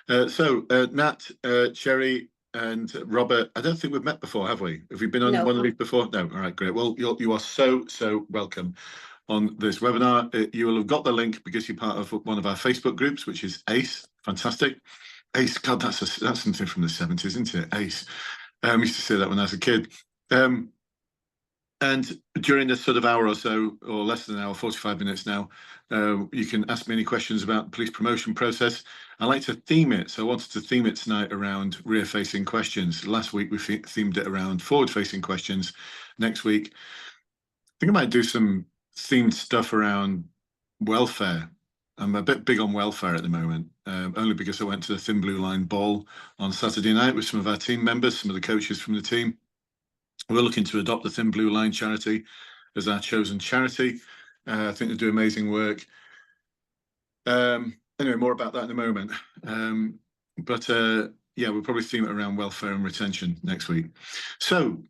amazing. Nat, Cherry, and Robert, I don't think we've met before, have we? Have we been on one of these before? No. All right, great. Well, you are so welcome on this webinar. You will have got the link because you're part of one of our Facebook groups, which is ACE. Fantastic. ACE, God, that's something from the 70s, isn't it? ACE. I used to say that when I was a kid. And during this sort of hour or so, or less than an hour, 45 minutes now, you can ask me any questions about the police promotion process. I like to theme it. So I wanted to theme it tonight around rear-facing questions. Last week, we themed it around forward-facing questions. Next week, I think I might do some themed stuff around welfare. I'm a bit big on welfare at the moment, only because I went to the Thin Blue Line ball on Saturday night with some of our team members, some of the coaches from the team. We're looking to adopt the Thin Blue Line charity as our chosen charity. I think they do amazing work. Anyway, more about that in a moment. Yeah, we'll probably theme it around welfare and retention next week. So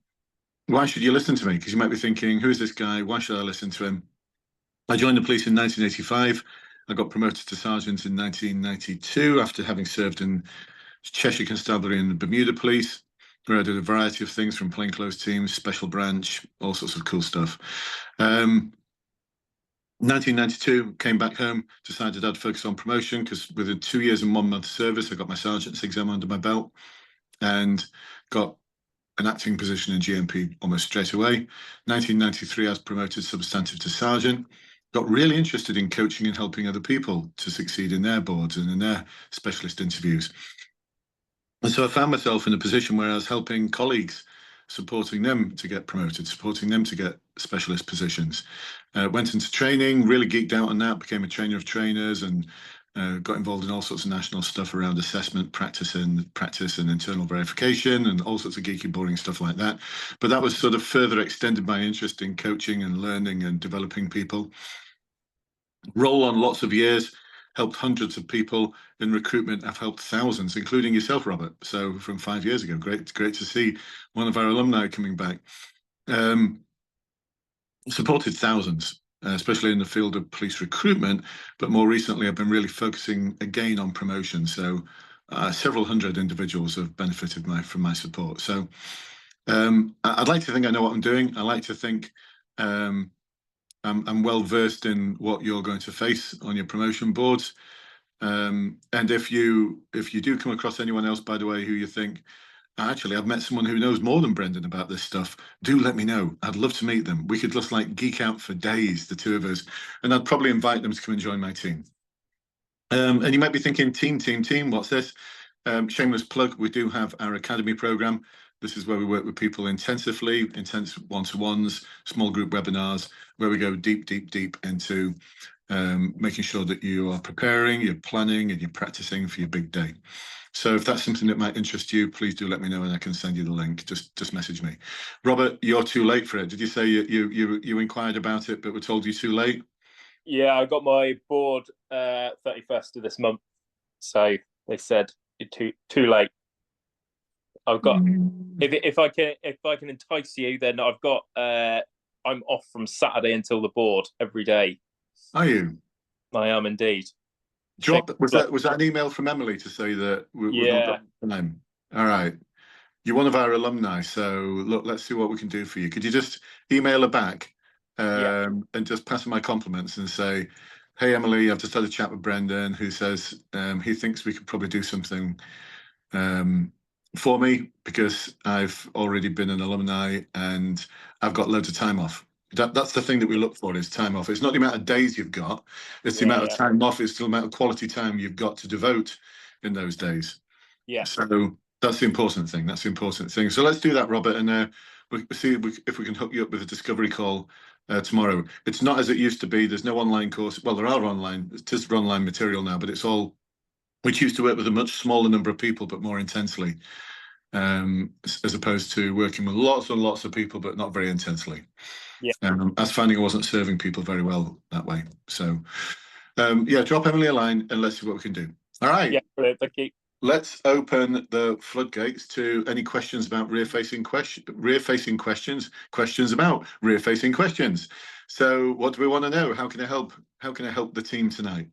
why should you listen to me? Because you might be thinking, who is this guy? Why should I listen to him? I joined the police in 1985. I got promoted to sergeant in 1992 after having served in Cheshire Constabulary and the Bermuda Police, where I did a variety of things from plainclothes teams, special branch, all sorts of cool stuff. 1992, came back home, decided I'd focus on promotion because within 2 years and 1 month service, I got my sergeant's exam under my belt and got an acting position in GMP almost straight away. 1993, I was promoted substantive to sergeant. Got really interested in coaching and helping other people to succeed in their boards and in their specialist interviews. And so I found myself in a position where I was helping colleagues, supporting them to get promoted, supporting them to get specialist positions. Went into training, really geeked out on that, became a trainer of trainers and got involved in all sorts of national stuff around assessment, practice and internal verification and all sorts of geeky, boring stuff like that. But that was sort of further extended my interest in coaching and learning and developing people. Roll on lots of years, helped hundreds of people in recruitment. I've helped thousands, including yourself, Robert. So from 5 years ago, great to see one of our alumni coming back. Supported thousands, especially in the field of police recruitment. But more recently, I've been really focusing again on promotion. So several hundred individuals have benefited from my support. So I'd like to think I know what I'm doing. I like to think I'm well versed in what you're going to face on your promotion boards. And if you do come across anyone else, by the way, who you think, actually, I've met someone who knows more than Brendan about this stuff, do let me know. I'd love to meet them. We could just like geek out for days, the two of us, and I'd probably invite them to come and join my team. And you might be thinking, team, what's this? Shameless plug, we do have our academy program. This is where we work with people intensively, intense one-to-ones, small group webinars, where we go deep into making sure that you are preparing, you're planning, and you're practicing for your big day. So if that's something that might interest you, please do let me know and I can send you the link. Just message me. Robert, you're too late for it. Did you say you inquired about it but were told you're too late? Yeah, I got my board 31st of this month. So they said you're too late. I've got if I can entice you, then I've got I'm off from Saturday until the board every day. Are you? I am indeed. Was that an email from Emily to say that we've not got the name? All right. You're one of our alumni, so look, let's see what we can do for you. Could you just email her back and just pass her my compliments and say, hey, Emily, I've just had a chat with Brendan who says he thinks we could probably do something for me because I've already been an alumni and I've got loads of time off. That's the thing that we look for is time off. It's not the amount of days you've got, it's the amount of time off, it's the amount of quality time you've got to devote in those days. Yeah. So that's the important thing. So let's do that, Robert, and we'll see if we can hook you up with a discovery call tomorrow. It's not as it used to be. There's no online course. Well, there are online material now, but it's all, we choose to work with a much smaller number of people, but more intensely, as opposed to working with lots and lots of people, but not very intensely. Yeah. I was finding I wasn't serving people very well that way. So, drop Emily a line and let's see what we can do. All right. Yeah, brilliant. Thank you. Let's open the floodgates to any questions about rear-facing questions. Questions about rear-facing questions. So, what do we want to know? How can I help? How can I help the team tonight?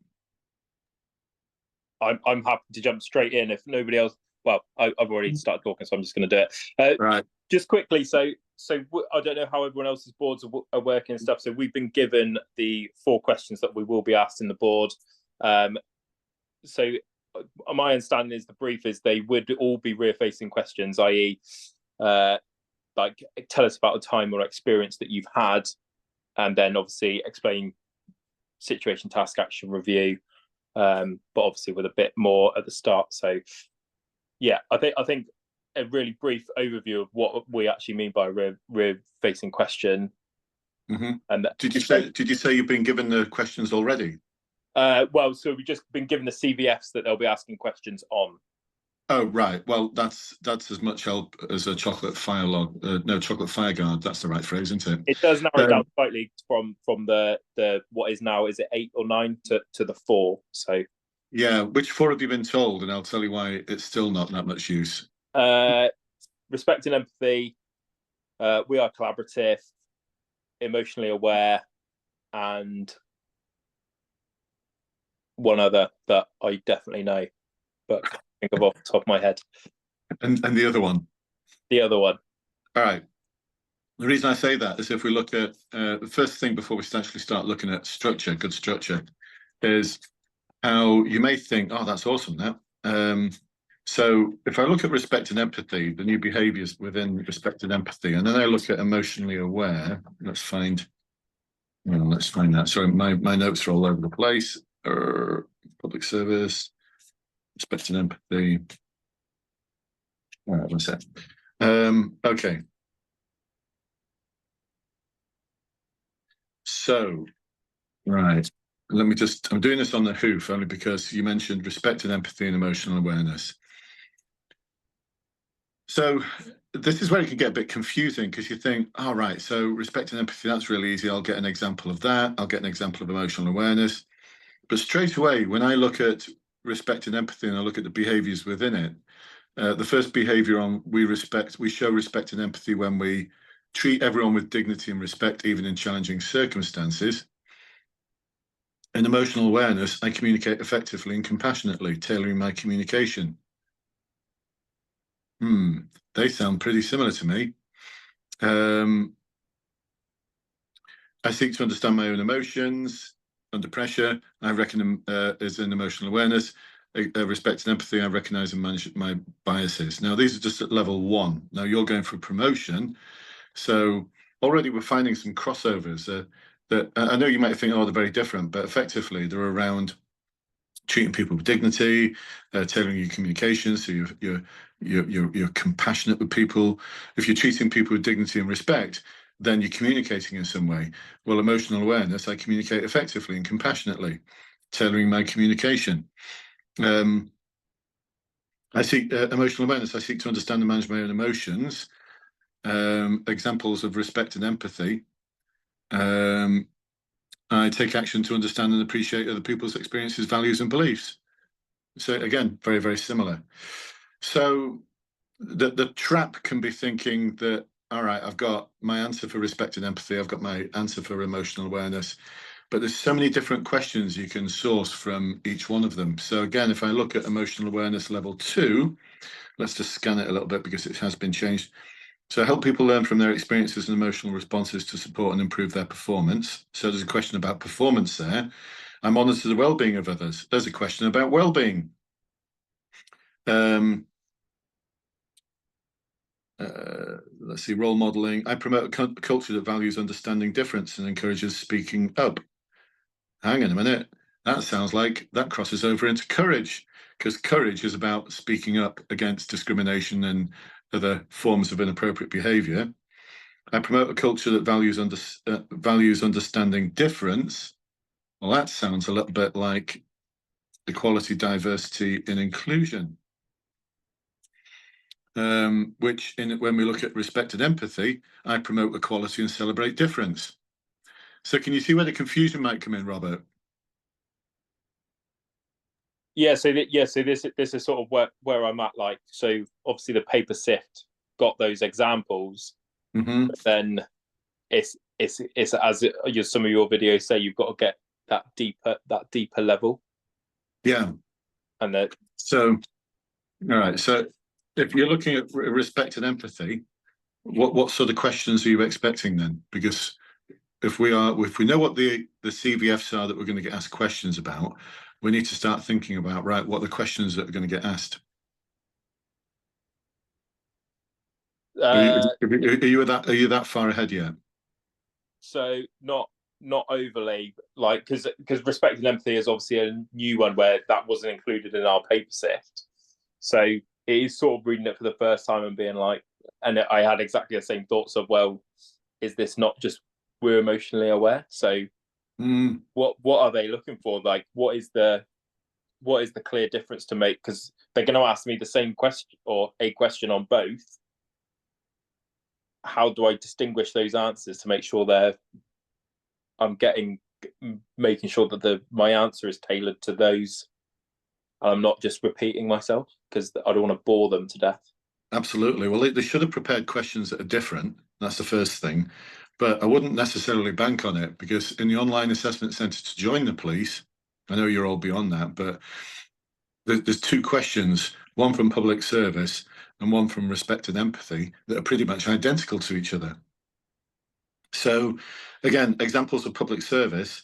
I'm happy to jump straight in if nobody else. Well, I've already started talking, so I'm just going to do it. Right. Just quickly, so I don't know how everyone else's boards are working and stuff. So we've been given the 4 questions that we will be asked in the board. So my understanding is the brief is they would all be rear-facing questions, i.e., like tell us about a time or experience that you've had, and then obviously explain situation, task, action, review, but obviously with a bit more at the start. So yeah, I think a really brief overview of what we actually mean by rear-facing question. Mm-hmm. And did you say you've been given the questions already? Well, so we've just been given the CVFs that they'll be asking questions on. Oh, right. Well, that's as much help as a chocolate fire log. No, chocolate fire guard. That's the right phrase, isn't it? It does narrow down slightly from the what is now, is it 8 or 9 to the 4. So yeah, which 4 have you been told? And I'll tell you why it's still not that much use. Respect and empathy. We are collaborative, emotionally aware, and one other that I definitely know, but can't think of off the top of my head. And the other one? The other one. All right. The reason I say that is if we look at the first thing before we actually start looking at structure, good structure, is how you may think, oh, that's awesome, that. So if I look at respect and empathy, the new behaviors within respect and empathy, and then I look at emotionally aware, let's find that. Sorry, my notes are all over the place. Public service, respect and empathy. All right, one sec. Okay. So, right. I'm doing this on the hoof only because you mentioned respect and empathy and emotional awareness. So this is where it can get a bit confusing because you think, all right, so respect and empathy, that's really easy. I'll get an example of that. I'll get an example of emotional awareness. But straight away, when I look at respect and empathy and I look at the behaviors within it, the first behavior on we show respect and empathy when we treat everyone with dignity and respect, even in challenging circumstances. In emotional awareness, I communicate effectively and compassionately, tailoring my communication. They sound pretty similar to me. I seek to understand my own emotions under pressure. I reckon is an emotional awareness. Respect and empathy, I recognize and manage my biases. Now, these are just at level 1. Now, you're going for promotion. So already we're finding some crossovers that I know you might think, oh, they're very different, but effectively they're around treating people with dignity, tailoring your communication, so you're compassionate with people. If you're treating people with dignity and respect, then you're communicating in some way. Well, emotional awareness, I communicate effectively and compassionately, tailoring my communication. I seek emotional awareness. I seek to understand and manage my own emotions. Examples of respect and empathy. I take action to understand and appreciate other people's experiences, values, and beliefs. So again, very, very similar. So the trap can be thinking that, all right, I've got my answer for respect and empathy. I've got my answer for emotional awareness. But there's so many different questions you can source from each one of them. So again, if I look at emotional awareness level 2, let's just scan it a little bit because it has been changed. So help people learn from their experiences and emotional responses to support and improve their performance. So there's a question about performance there. I monitor the well-being of others. There's a question about well-being. Let's see, role modeling. I promote a culture that values understanding difference and encourages speaking up. Hang on a minute. That sounds like that crosses over into courage, because courage is about speaking up against discrimination and other forms of inappropriate behavior. I promote a culture that values understanding difference. Well, that sounds a little bit like equality, diversity, and inclusion. When we look at respect and empathy, I promote equality and celebrate difference. So can you see where the confusion might come in, Robert? Yeah, so this is sort of where I'm at. Like, so obviously the paper sift got those examples, but then it's as some of your videos say, you've got to get that deeper level. Yeah. And that, So, all right. So, if you're looking at respect and empathy, what sort of questions are you expecting then? Because if we know what the CVFs are that we're going to get asked questions about, we need to start thinking about, right, what are the questions that are going to get asked. Are you that far ahead yet? so not overly, like, because respect and empathy is obviously a new one where that wasn't included in our paper sift. So it is sort of reading it for the first time and being like, and I had exactly the same thoughts of, well, is this not just we're emotionally aware? So what are they looking for? Like, what is the clear difference to make? Because they're going to ask me the same question or a question on both. How do I distinguish those answers to make sure I'm making sure that my answer is tailored to those, and I'm not just repeating myself, because I don't want to bore them to death. Absolutely. Well, they should have prepared questions that are different. That's the first thing. But I wouldn't necessarily bank on it, because in the online assessment centre to join the police, I know you're all beyond that, but there's two questions, one from public service and one from respect and empathy, that are pretty much identical to each other. So, again, examples of public service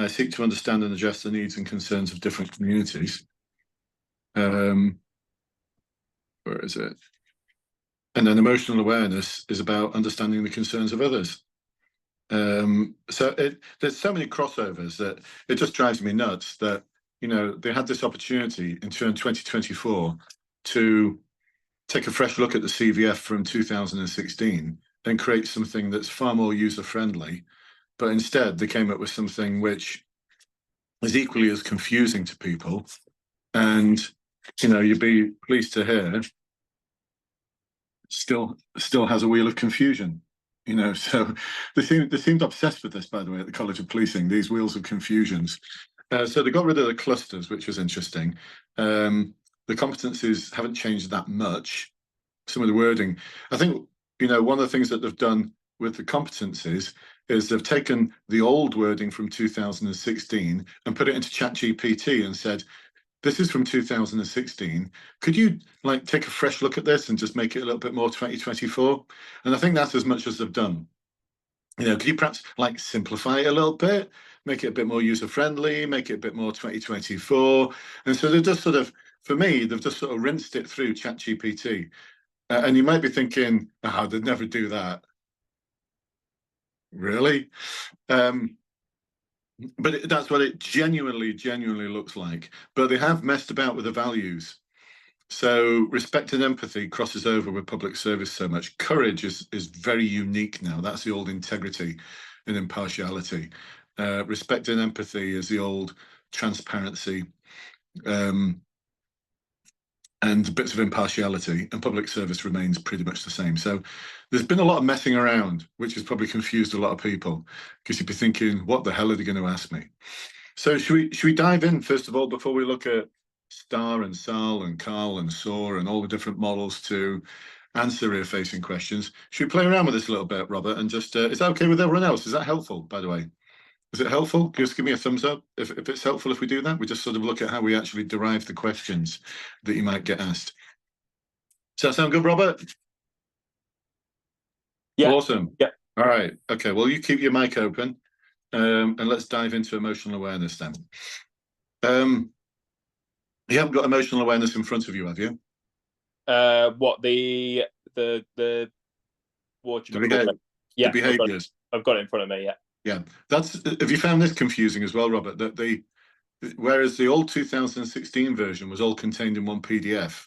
seek to understand and address the needs and concerns of different communities. Where is it? And then emotional awareness is about understanding the concerns of others. So there's so many crossovers that it just drives me nuts that, you know, they had this opportunity in 2024 to take a fresh look at the CVF from 2016 and create something that's far more user-friendly. But instead, they came up with something which is equally as confusing to people. And, you know, you'd be pleased to hear still has a wheel of confusion. You know, so they seemed obsessed with this, by the way, at the College of Policing, these wheels of confusions. So they got rid of the clusters, which was interesting. The competencies haven't changed that much. Some of the wording, I think, you know, one of the things that they've done with the competencies is they've taken the old wording from 2016 and put it into ChatGPT and said, this is from 2016. Could you like take a fresh look at this and just make it a little bit more 2024? And I think that's as much as they've done. You know, could you perhaps like simplify it a little bit, make it a bit more user friendly, make it a bit more 2024? And so they've just sort of, for me, they've just sort of rinsed it through ChatGPT. And you might be thinking, oh, they'd never do that. Really? But that's what it genuinely looks like. But they have messed about with the values. So respect and empathy crosses over with public service so much. Courage is very unique now. That's the old integrity and impartiality. Respect and empathy is the old transparency and bits of impartiality, and public service remains pretty much the same. So there's been a lot of messing around, which has probably confused a lot of people, because you'd be thinking, what the hell are they going to ask me? So should we dive in first of all before we look at STAR and SAL and CAL and SOAR and all the different models to answer rear-facing questions? Should we play around with this a little bit, Robert? And just is that okay with everyone else? Is that helpful, by the way? Is it helpful? Just give me a thumbs up if it's helpful if we do that. We just sort of look at how we actually derive the questions that you might get asked. Does that sound good, Robert? Yeah. Awesome. Yeah. All right. Okay. Well, you keep your mic open, and let's dive into emotional awareness then. You haven't got emotional awareness in front of you, have you? What the what do you call it? Yeah, the behaviours. I've got it in front of me. Yeah. Yeah. Have you found this confusing as well, Robert? That whereas the old 2016 version was all contained in one PDF.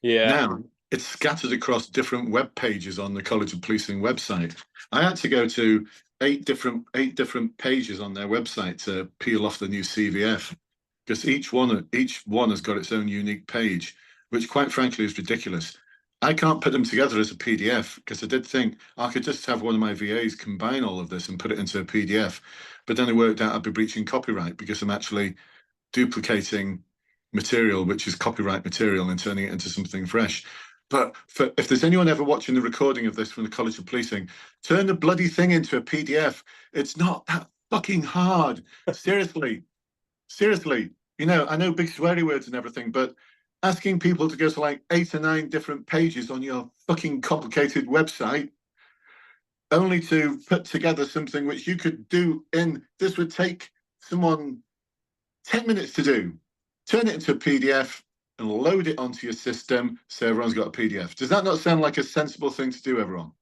Yeah. Now it's scattered across different web pages on the College of Policing website. I had to go to eight different pages on their website to peel off the new CVF, because each one has got its own unique page, which quite frankly is ridiculous. I can't put them together as a PDF, because I did think I could just have one of my VAs combine all of this and put it into a PDF. But then it worked out I'd be breaching copyright, because I'm actually duplicating material, which is copyright material, and turning it into something fresh. But if there's anyone ever watching the recording of this from the College of Policing, turn the bloody thing into a PDF. It's not that fucking hard. Seriously. I know big sweary words and everything, but asking people to go to like 8 or 9 different pages on your fucking complicated website only to put together something which you could do this would take someone 10 minutes to do. Turn it into a PDF and load it onto your system so everyone's got a PDF. Does that not sound like a sensible thing to do, everyone?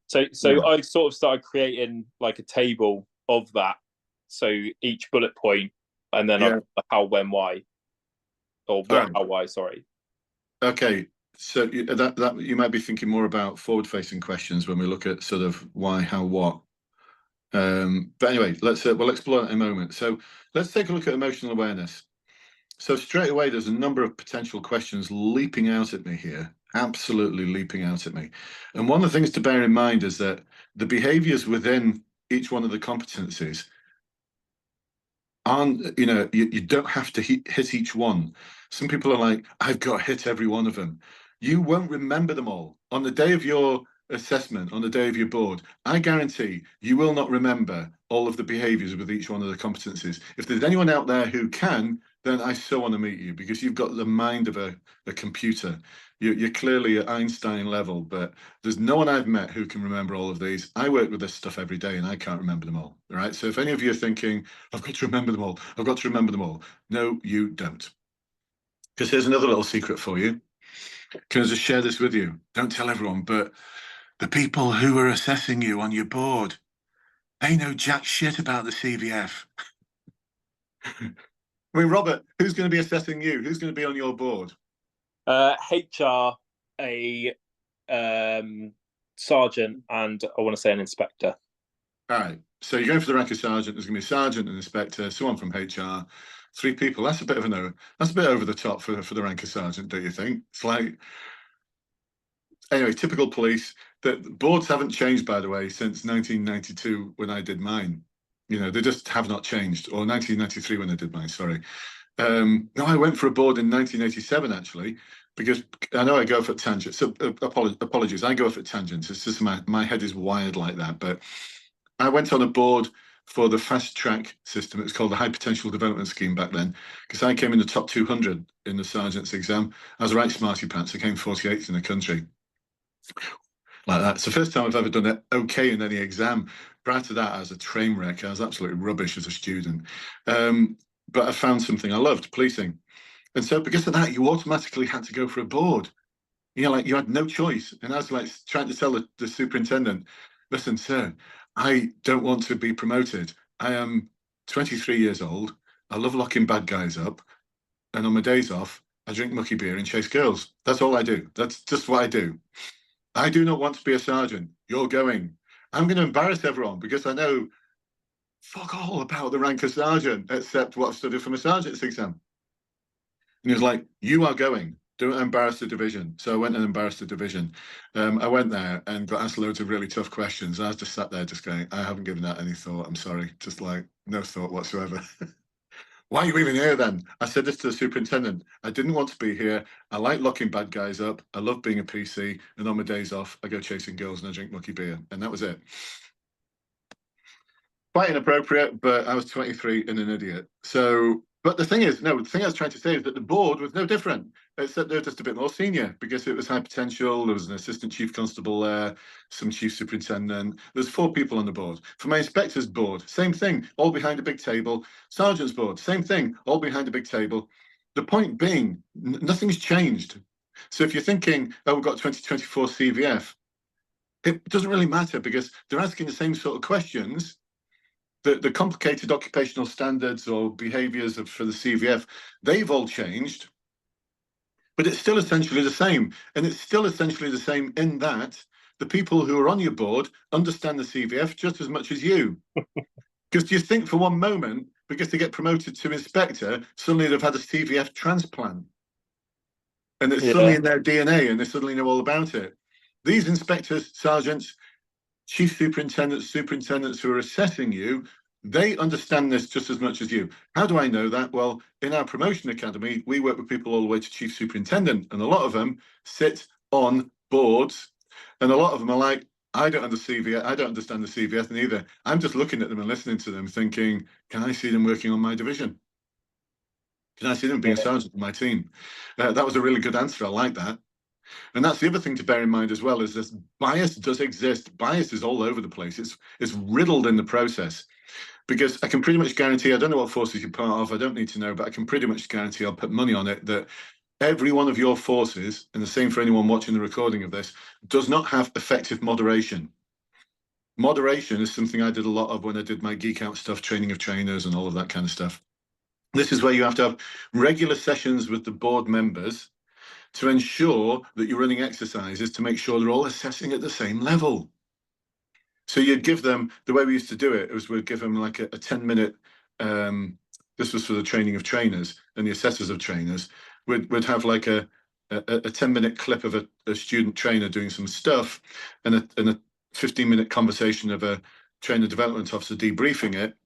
So Yeah. I sort of started creating like a table of that. So each bullet point, and then Yeah. how, when, why, or what, how, why. Sorry. Okay. So that you might be thinking more about forward-facing questions when we look at sort of why, how, what. But anyway, we'll explore that in a moment. So let's take a look at emotional awareness. So straight away, there's a number of potential questions leaping out at me here, absolutely leaping out at me. And one of the things to bear in mind is that the behaviors within each one of the competencies aren't, you don't have to hit each one. Some people are like, I've got to hit every one of them. You won't remember them all. On the day of your assessment, on the day of your board, I guarantee you will not remember all of the behaviors with each one of the competencies. If there's anyone out there who can, then I so want to meet you, because you've got the mind of a computer. You're clearly at Einstein level, but there's no one I've met who can remember all of these. I work with this stuff every day and I can't remember them all. All right. So if any of you are thinking, I've got to remember them all, I've got to remember them all. No, you don't. Because here's another little secret for you. Can I just share this with you? Don't tell everyone, but the people who are assessing you on your board, they know jack shit about the CVF. I mean, Robert, who's going to be assessing you? Who's going to be on your board? HR, a sergeant, and I want to say an inspector. All right. So you're going for the rank of sergeant. There's going to be a sergeant, an inspector, someone from HR, 3 people. That's a bit over the top for the rank of sergeant, don't you think? It's like, anyway, typical police. The boards haven't changed, by the way, since 1992 when I did mine. They just have not changed, or 1993 when I did mine. Sorry. No, I went for a board in 1987 actually, because I know I go off at tangents. So apologies, I go off at tangents. It's just my head is wired like that. But I went on a board for the fast track system. It was called the High Potential Development Scheme back then, because I came in the top 200 in the sergeant's exam. I was right smarty pants. I came 48th in the country. Like that. It's the first time I've ever done it okay in any exam. Prior to that, I was a train wreck. I was absolutely rubbish as a student. But I found something I loved, policing. And so because of that, you automatically had to go for a board. Like you had no choice. And I was like trying to tell the superintendent, listen, sir, I don't want to be promoted. I am 23 years old. I love locking bad guys up. And on my days off, I drink mucky beer and chase girls. That's all I do. That's just what I do. I do not want to be a sergeant. You're going. I'm going to embarrass everyone because I know fuck all about the rank of sergeant, except what I've studied from a sergeant's exam. And he was like, you are going. Don't embarrass the division. So I went and embarrassed the division. I went there and got asked loads of really tough questions. I was just sat there just going, I haven't given that any thought. I'm sorry. Just like no thought whatsoever. Why are you even here then? I said this to the superintendent. I didn't want to be here. I like locking bad guys up. I love being a PC. And on my days off, I go chasing girls and I drink mucky beer. And that was it. Quite inappropriate, but I was 23 and an idiot. So, but the thing is, no, the thing I was trying to say is that the board was no different, except they're just a bit more senior because it was high potential. There was an assistant chief constable there, some chief superintendent. There's 4 people on the board. For my inspector's board, same thing, all behind a big table. Sergeant's board, same thing, all behind a big table. The point being, nothing's changed. So if you're thinking, oh, we've got 2024 CVF, it doesn't really matter because they're asking the same sort of questions. The complicated occupational standards or behaviours for the CVF, they've all changed, but it's still essentially the same. And it's still essentially the same in that the people who are on your board understand the CVF just as much as you. Because do you think for one moment, because they get promoted to inspector, suddenly they've had a CVF transplant? And it's suddenly in their DNA and they suddenly know all about it. These inspectors, sergeants, chief superintendents who are assessing you, they understand this just as much as you. How do I know that? Well, in our promotion academy, we work with people all the way to chief superintendent, and a lot of them sit on boards, and a lot of them are like, I don't understand the CVS neither. I'm just looking at them and listening to them thinking, can I see them working on my division? Can I see them being a sergeant in my team? That was a really good answer. I like that. And that's the other thing to bear in mind as well, is this bias does exist. Bias is all over the place. It's riddled in the process. Because I can pretty much guarantee, I don't know what forces you're part of, I don't need to know, but I can pretty much guarantee, I'll put money on it, that every one of your forces, and the same for anyone watching the recording of this, does not have effective moderation. Moderation is something I did a lot of when I did my geek out stuff, training of trainers and all of that kind of stuff. This is where you have to have regular sessions with the board members to ensure that you're running exercises to make sure they're all assessing at the same level. So you'd give them, the way we used to do it was we'd give them like a 10-minute, this was for the training of trainers and the assessors of trainers, we'd have like a 10-minute clip of a student trainer doing some stuff and a 15-minute conversation of a trainer development officer debriefing it,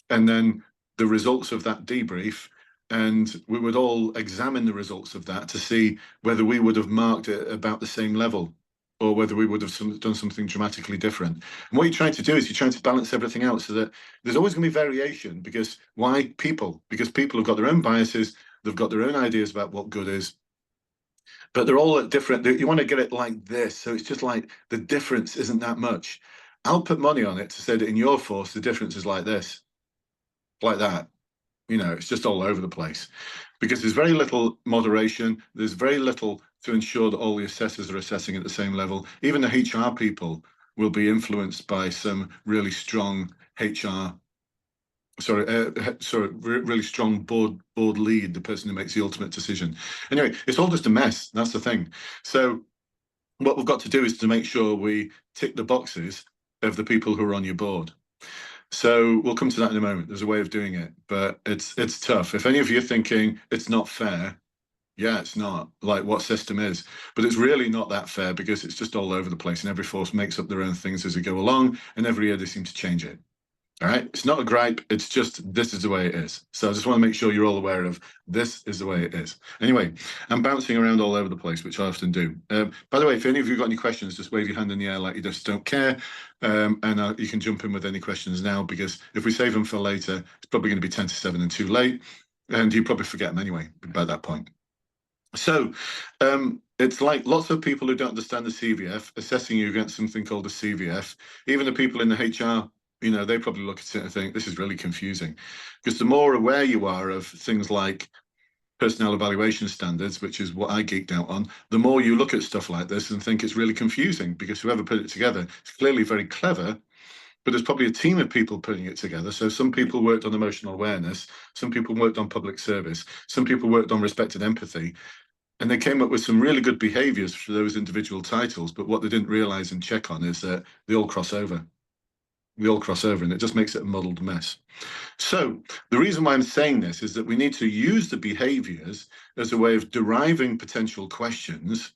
and then the results of that debrief. And we would all examine the results of that to see whether we would have marked it about the same level or whether we would have done something dramatically different. And what you're trying to do is you're trying to balance everything out so that there's always going to be variation. Because why? People. Because people have got their own biases, they've got their own ideas about what good is, but they're all different. You want to get it like this, so it's just like the difference isn't that much. I'll put money on it to say that in your force the difference is like this, like that. You know, it's just all over the place because there's very little moderation. There's very little to ensure that all the assessors are assessing at the same level. Even the HR people will be influenced by some really strong really strong board lead, the person who makes the ultimate decision. Anyway, it's all just a mess. That's the thing. So what we've got to do is to make sure we tick the boxes of the people who are on your board. So we'll come to that in a moment. There's a way of doing it, but it's tough. If any of you are thinking it's not fair, yeah, it's not. Like what system is, but it's really not that fair because it's just all over the place, and every force makes up their own things as they go along, and every year they seem to change it. All right, it's not a gripe. It's just this is the way it is. So I just want to make sure you're all aware of this is the way it is. Anyway, I'm bouncing around all over the place, which I often do. By the way, if any of you got any questions, just wave your hand in the air like you just don't care, and you can jump in with any questions now, because if we save them for later, it's probably going to be 10 to 7 and too late, and you probably forget them anyway by that point. So it's like lots of people who don't understand the CVF assessing you against something called the CVF. Even the people in the HR, you know, they probably look at it and think this is really confusing, because the more aware you are of things like personnel evaluation standards, which is what I geeked out on, the more you look at stuff like this and think it's really confusing, because whoever put it together is clearly very clever, but there's probably a team of people putting it together. So some people worked on emotional awareness, some people worked on public service, some people worked on respect and empathy, and they came up with some really good behaviors for those individual titles. But what they didn't realize and check on is that they all cross over. They all cross over, and it just makes it a muddled mess. So the reason why I'm saying this is that we need to use the behaviors as a way of deriving potential questions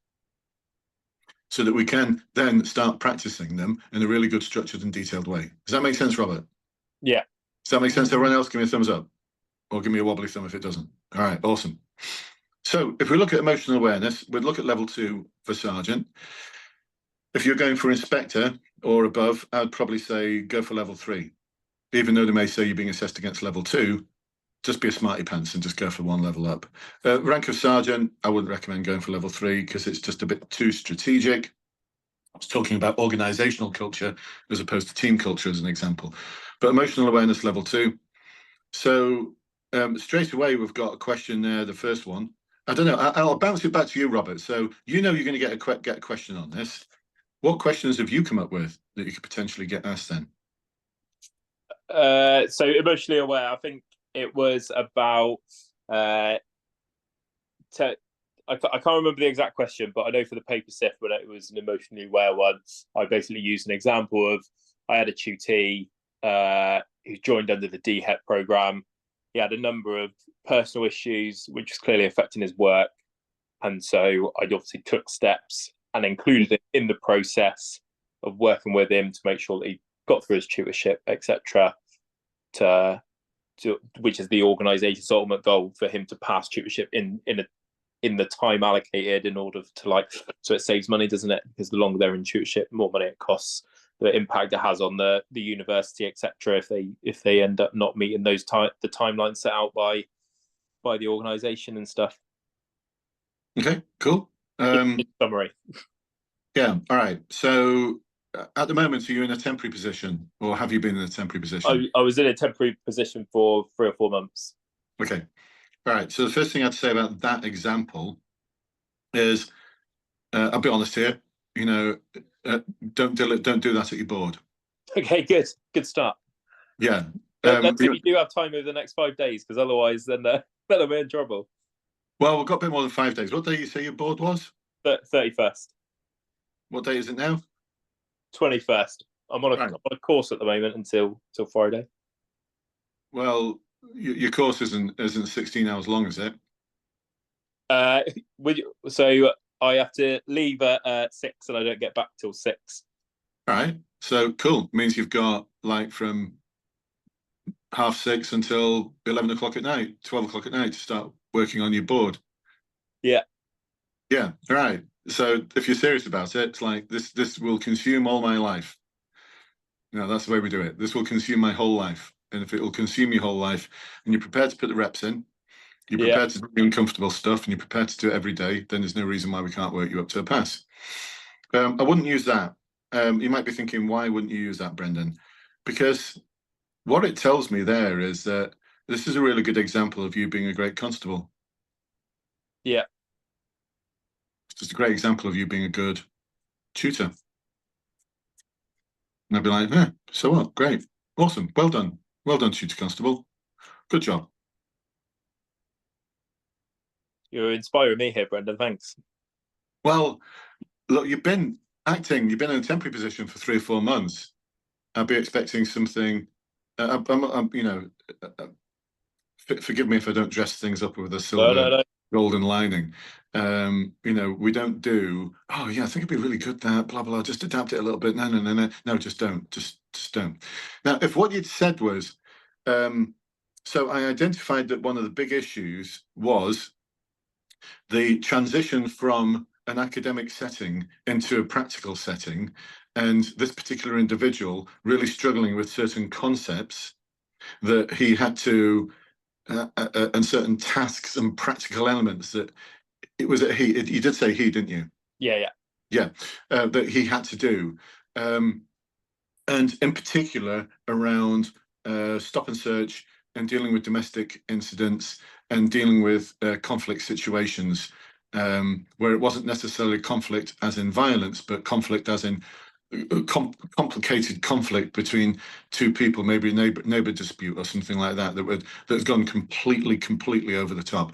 so that we can then start practicing them in a really good, structured and detailed way. Does that make sense, Robert? Yeah. Does that make sense to everyone else? Give me a thumbs up, or give me a wobbly thumb if it doesn't. All right, awesome. So if we look at emotional awareness, we'd look at level 2 for sergeant. If you're going for inspector or above, I'd probably say go for level 3. Even though they may say you're being assessed against level 2, just be a smarty pants and just go for one level up. Rank of sergeant, I wouldn't recommend going for level 3 because it's just a bit too strategic. I was talking about organizational culture as opposed to team culture as an example. But emotional awareness level 2. So straight away, we've got a question there, the first one. I don't know, I'll bounce it back to you, Robert. So you know you're going to get a question on this. What questions have you come up with that you could potentially get asked then? So emotionally aware, I think it was about I can't remember the exact question, but I know for the paper sift, when it was an emotionally aware one, I basically used an example of I had a tutee who joined under the DHET program. He had a number of personal issues which was clearly affecting his work, and so I obviously took steps and included it in the process of working with him to make sure that he got through his tutorship, etc. To which is the organisation's ultimate goal, for him to pass tutorship in the time allocated, in order to so it saves money, doesn't it? Because the longer they're in tutorship, the more money it costs. The impact it has on the university, etc. If they end up not meeting the timelines set out by by the organisation and stuff. Okay, cool. In summary. Yeah, all right. So at the moment, are you in a temporary position, or have you been in a temporary position? I was in a temporary position for 3 or 4 months. Okay, all right. So the first thing I'd say about that example is, I'll be honest here. You know, don't do that at your board. Okay, good start. Yeah. Let's hope you do have time over the next 5 days, because otherwise, then I'm in trouble. Well, we've got a bit more than 5 days. What day you say your board was? 31st. What day is it now? 21st. I'm on a course at the moment until Friday. Well, your course isn't 16 hours long, is it? So I have to leave at 6, and I don't get back till 6. All right. So cool. Means you've got like from 6:30 until 11 o'clock at night, 12 o'clock at night to start working on your board. Yeah. Yeah. All right. So if you're serious about it, it's like this will consume all my life. You know, that's the way we do it. This will consume my whole life. And if it will consume your whole life and you're prepared to put the reps in, you're prepared to do the uncomfortable stuff, and you're prepared to do it every day, then there's no reason why we can't work you up to a pass. I wouldn't use that. You might be thinking, why wouldn't you use that, Brendan? Because what it tells me there is that this is a really good example of you being a great constable. Yeah. It's just a great example of you being a good tutor. And I'd be like, yeah, so what? Great. Awesome. Well done. Well done, tutor constable. Good job. You're inspiring me here, Brendan. Thanks. Well, look, you've been acting, you've been in a temporary position for 3 or 4 months. I'd be expecting something, you know, forgive me if I don't dress things up with a silver golden lining. You know, we don't do, oh yeah, I think it'd be really good that, blah, blah, just adapt it a little bit. No, just don't, just don't. Now, if what you'd said was, so I identified that one of the big issues was the transition from an academic setting into a practical setting, and this particular individual really struggling with certain concepts that he had to, and certain tasks and practical elements that it was you did say he, didn't you? Yeah, that he had to do, and in particular around stop and search and dealing with domestic incidents and dealing with conflict situations, where it wasn't necessarily conflict as in violence, but conflict as in complicated conflict between two people, maybe a neighbor dispute or something like that that's gone completely over the top.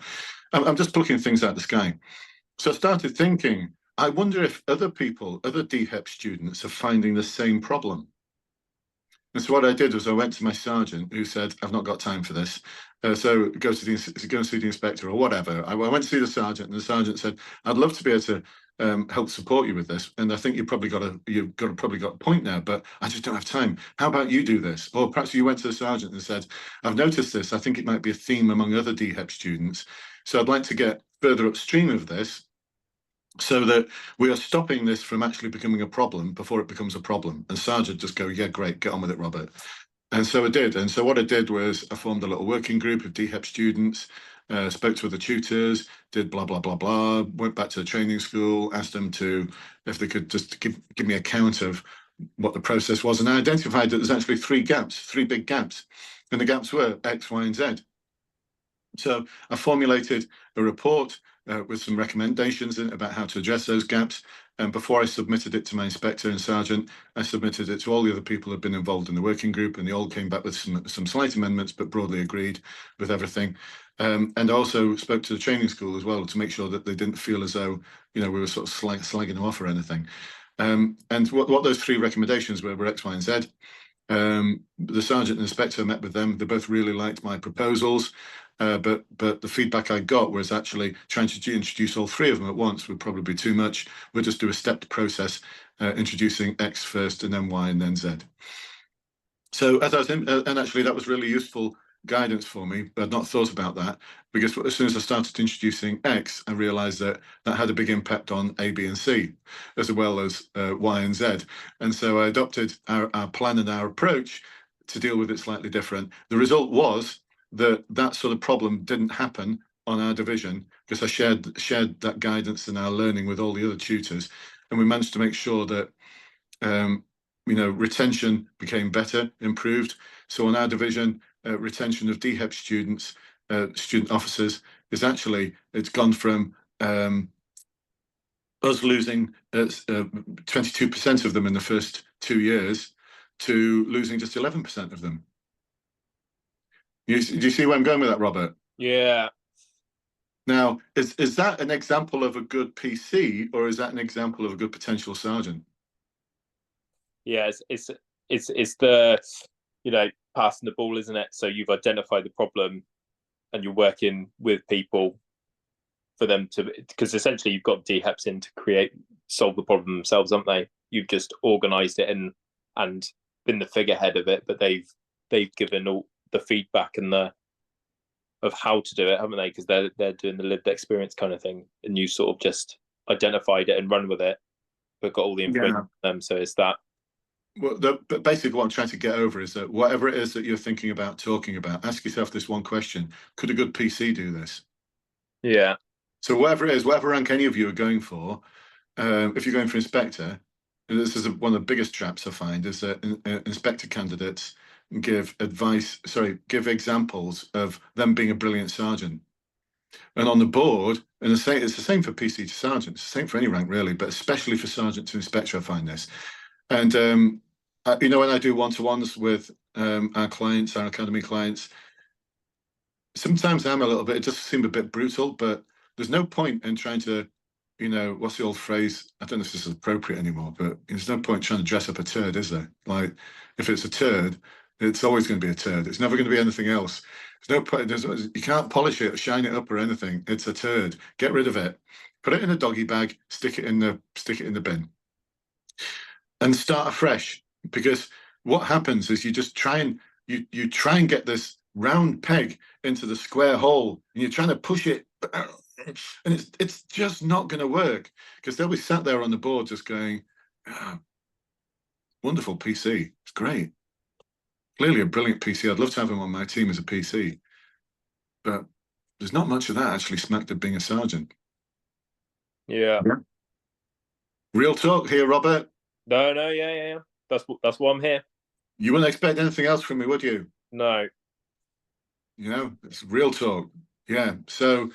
I'm just plucking things out of the sky. So I started thinking, I wonder if other people, other DHEP students, are finding the same problem. And so what I did was I went to my sergeant, who said, I've not got time for this. So go and see the inspector or whatever. I went to see the sergeant, and the sergeant said, I'd love to be able to help support you with this. And I think you've probably got a point now, but I just don't have time. How about you do this? Or perhaps you went to the sergeant and said, I've noticed this. I think it might be a theme among other DHEP students. So I'd like to get further upstream of this, so that we are stopping this from actually becoming a problem before it becomes a problem. And Sergeant just go, yeah, great, get on with it, Robert. And so I did. And so what I did was I formed a little working group of DHEP students, spoke to other tutors, did blah, blah, blah, blah, went back to the training school, asked them to, if they could just give me a count of what the process was. And I identified that there's actually 3 big gaps. And the gaps were X, Y, and Z. So I formulated a report with some recommendations in it about how to address those gaps. And before I submitted it to my inspector and sergeant, I submitted it to all the other people who had been involved in the working group, and they all came back with some slight amendments, but broadly agreed with everything. And I also spoke to the training school as well to make sure that they didn't feel as though, you know, we were sort of slagging them off or anything. And what those 3 recommendations were X, Y, and Z. The sergeant and inspector met with them. They both really liked my proposals. But the feedback I got was actually trying to introduce all 3 of them at once would probably be too much. We'll just do a stepped process, introducing X first and then Y and then Z. So as I was in, and actually that was really useful guidance for me, but I'd not thought about that, because as soon as I started introducing X, I realized that had a big impact on A, B, and C, as well as Y and Z. And so I adopted our plan and our approach to deal with it slightly different. The result was that that sort of problem didn't happen on our division, because I shared that guidance and our learning with all the other tutors, and we managed to make sure that retention became better, improved. So on our division, retention of DHEP students, student officers, it's gone from us losing 22% of them in the first 2 years to losing just 11% of them. Do you see where I'm going with that, Robert? Yeah. Now, is that an example of a good PC, or is that an example of a good potential sergeant? Yeah, it's the, passing the ball, isn't it? So you've identified the problem and you're working with people for them to, because essentially you've got DHEPs in to solve the problem themselves, haven't they? You've just organized it and been the figurehead of it, but they've given all the feedback and of how to do it, haven't they? Because they're doing the lived experience kind of thing, and you sort of just identified it and run with it, but got all the information from them. So it's that. Well, but basically what I'm trying to get over is that whatever it is that you're thinking about, talking about, ask yourself this one question: could a good PC do this? Yeah. So whatever it is, whatever rank any of you are going for, if you're going for inspector, and this is one of the biggest traps I find, is that inspector candidates give examples of them being a brilliant sergeant. And on the board, and it's the same for PC to sergeant, it's the same for any rank really, but especially for sergeant to inspector, I find this. And when I do one-to-ones with our clients, our academy clients, sometimes it does seem a bit brutal, but there's no point in trying to, what's the old phrase? I don't know if this is appropriate anymore, but there's no point trying to dress up a turd, is there? Like, if it's a turd, it's always going to be a turd. It's never going to be anything else. There's no point. You can't polish it or shine it up or anything. It's a turd. Get rid of it. Put it in a doggy bag. Stick it in the bin, and start afresh. Because what happens is you just try and get this round peg into the square hole, and you're trying to push it, and it's just not going to work, because they'll be sat there on the board just going, oh, wonderful PC, it's great, clearly a brilliant PC, I'd love to have him on my team as a PC, but there's not much of that actually smacked at being a sergeant. Yeah. Real talk here, Robert. No, yeah. That's why I'm here. You wouldn't expect anything else from me, would you? No. It's real talk. Yeah. So,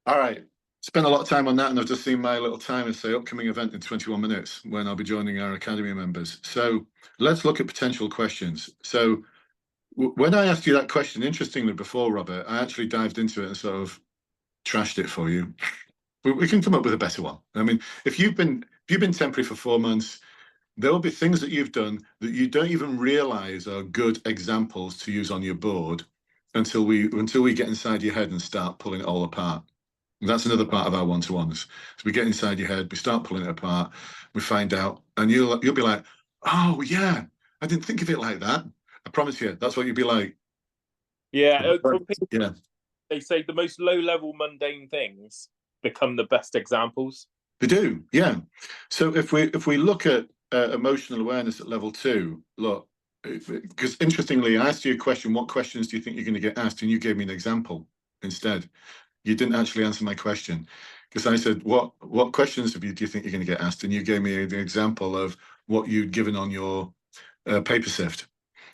all right. Spent a lot of time on that, and I've just seen my little timer say upcoming event in 21 minutes when I'll be joining our academy members. So let's look at potential questions. So when I asked you that question, interestingly, before, Robert, I actually dived into it and sort of trashed it for you. We can come up with a better one. I mean, if you've been temporary for 4 months, there will be things that you've done that you don't even realize are good examples to use on your board until we get inside your head and start pulling it all apart. And that's another part of our one-to-ones. So we get inside your head, we start pulling it apart, we find out, and you'll be like, oh yeah, I didn't think of it like that. I promise you, that's what you'll be like. Yeah. Yeah. They say the most low-level mundane things become the best examples. They do, yeah. So if we look at emotional awareness at level 2, look, because interestingly, I asked you a question: what questions do you think you're going to get asked? And you gave me an example instead. You didn't actually answer my question, because I said, what questions do you think you're going to get asked? And you gave me an example of what you'd given on your paper sift.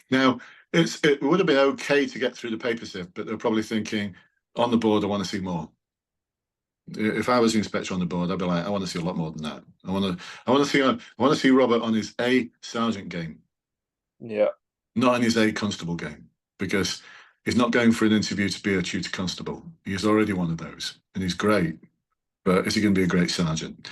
Now, it would have been okay to get through the paper sift, but they're probably thinking, on the board, I want to see more. If I was the inspector on the board, I'd be like, I want to see a lot more than that. I want to see Robert on his A sergeant game. Yeah. Not on his A constable game, because he's not going for an interview to be a tutor constable. He's already one of those, and he's great. But is he going to be a great sergeant?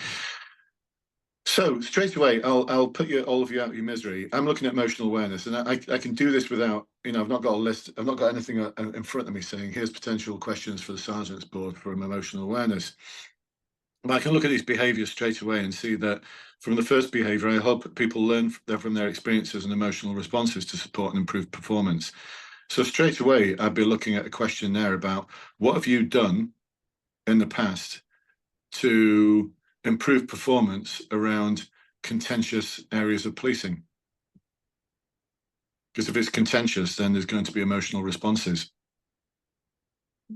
So straight away, I'll put all of you out of your misery. I'm looking at emotional awareness, and I can do this without, I've not got a list. I've not got anything in front of me saying here's potential questions for the sergeant's board for emotional awareness. But I can look at these behaviours straight away and see that from the first behaviour, I hope people learn from their experiences and emotional responses to support and improve performance. So straight away, I'd be looking at a question there about what have you done in the past to improve performance around contentious areas of policing. Because if it's contentious, then there's going to be emotional responses.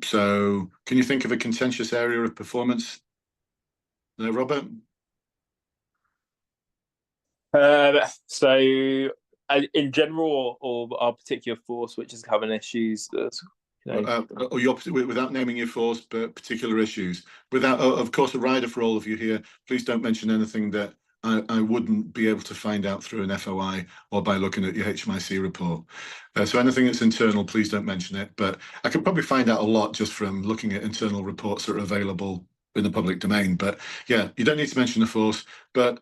So can you think of a contentious area of performance there, Robert? So in general, or our particular force, which is having issues, Or your, without naming your force, but particular issues. Without, of course, a rider for all of you here. Please don't mention anything that I wouldn't be able to find out through an FOI or by looking at your HMIC report. So anything that's internal, please don't mention it. But I could probably find out a lot just from looking at internal reports that are available in the public domain. But yeah, you don't need to mention the force. But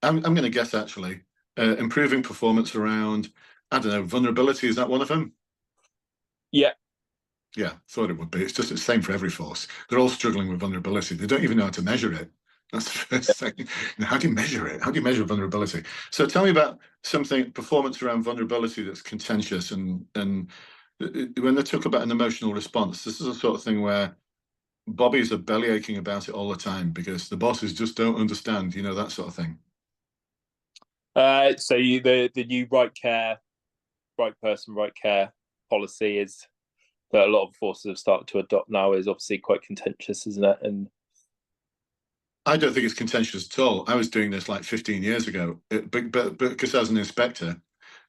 I'm going to guess actually improving performance around, I don't know, vulnerability. Is that one of them? yeah. Yeah, thought it would be. It's just the same for every force. They're all struggling with vulnerability. They don't even know how to measure it. That's the first thing. Now, how do you measure it? How do you measure vulnerability? So tell me about something, performance around vulnerability that's contentious. And when they talk about an emotional response, this is the sort of thing where bobbies are belly aching about it all the time because the bosses just don't understand, you know, that sort of thing. So the new right care, right person, right care policy is that a lot of forces have started to adopt now is obviously quite contentious, isn't it? And I don't think it's contentious at all. I was doing this like 15 years ago, but because I was an inspector,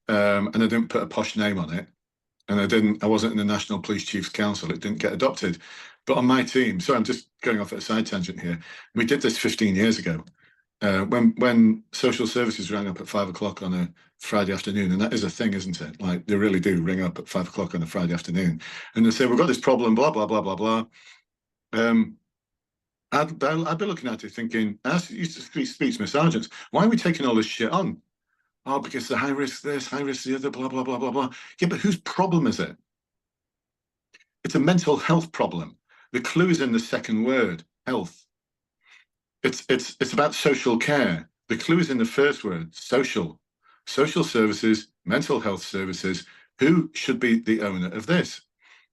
and I didn't put a posh name on it, and I wasn't in the National Police Chiefs Council. It didn't get adopted. But on my team, so I'm just going off at a side tangent here. We did this 15 years ago. When social services rang up at 5 o'clock on a Friday afternoon, and that is a thing, isn't it? Like they really do ring up at 5 o'clock on a Friday afternoon, and they say we've got this problem, blah blah blah blah blah. I'd be looking at it thinking, I used to speak to my sergeants, why are we taking all this shit on? Oh, because the high risk this, high risk the other, blah blah blah blah blah. Yeah, but whose problem is it? It's a mental health problem. The clue is in the second word, health. It's about social care. The clue is in the first word, social. Social services, mental health services. Who should be the owner of this?